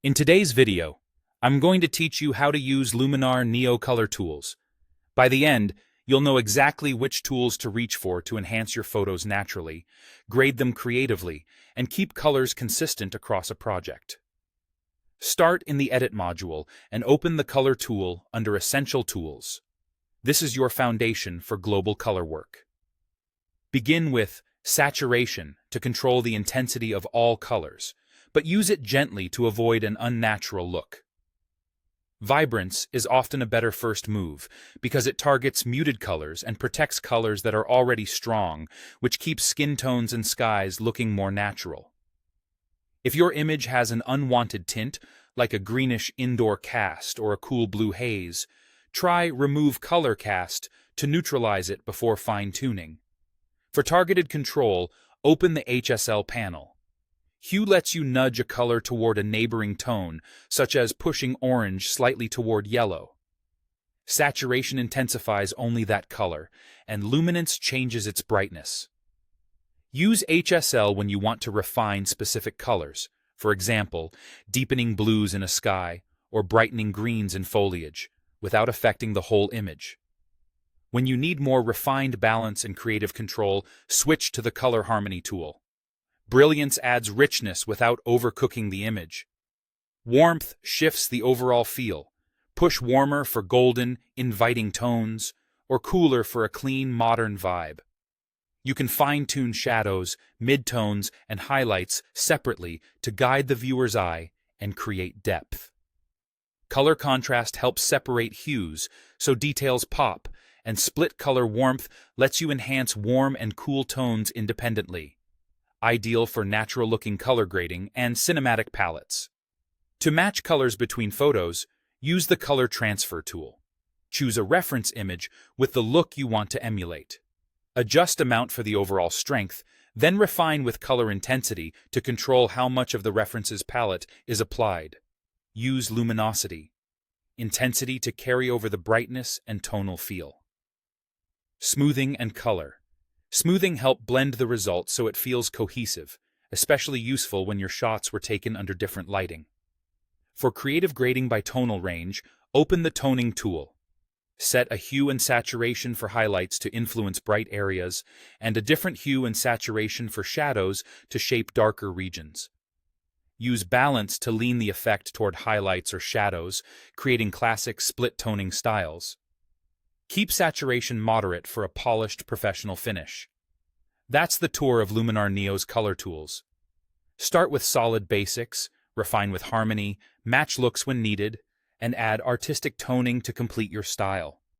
In today's video, I'm going to teach you how to use Luminar Neo color tools. By the end, you'll know exactly which tools to reach for to enhance your photos naturally, grade them creatively, and keep colors consistent across a project. Start in the Edit module and open the Color tool under Essential Tools. This is your foundation for global color work. Begin with Saturation to control the intensity of all colors, but use it gently to avoid an unnatural look. Vibrance is often a better first move because it targets muted colors and protects colors that are already strong, which keeps skin tones and skies looking more natural. If your image has an unwanted tint, like a greenish indoor cast or a cool blue haze, try Remove Color Cast to neutralize it before fine-tuning. For targeted control, open the HSL panel. Hue lets you nudge a color toward a neighboring tone, such as pushing orange slightly toward yellow. Saturation intensifies only that color, and luminance changes its brightness. Use HSL when you want to refine specific colors, for example, deepening blues in a sky or brightening greens in foliage, without affecting the whole image. When you need more refined balance and creative control, switch to the Color Harmony tool. Brilliance adds richness without overcooking the image. Warmth shifts the overall feel. Push warmer for golden, inviting tones, or cooler for a clean, modern vibe. You can fine-tune shadows, midtones, and highlights separately to guide the viewer's eye and create depth. Color contrast helps separate hues so details pop, and split color warmth lets you enhance warm and cool tones independently. Ideal for natural-looking color grading and cinematic palettes. To match colors between photos, use the Color Transfer tool. Choose a reference image with the look you want to emulate. Adjust amount for the overall strength, then refine with color intensity to control how much of the reference's palette is applied. Use luminosity, intensity to carry over the brightness and tonal feel. Smoothing and color. Smoothing helps blend the result so it feels cohesive, especially useful when your shots were taken under different lighting. For creative grading by tonal range, open the Toning tool. Set a hue and saturation for highlights to influence bright areas, and a different hue and saturation for shadows to shape darker regions. Use Balance to lean the effect toward highlights or shadows, creating classic split toning styles. Keep saturation moderate for a polished professional finish. That's the tour of Luminar Neo's color tools. Start with solid basics, refine with harmony, match looks when needed, and add artistic toning to complete your style.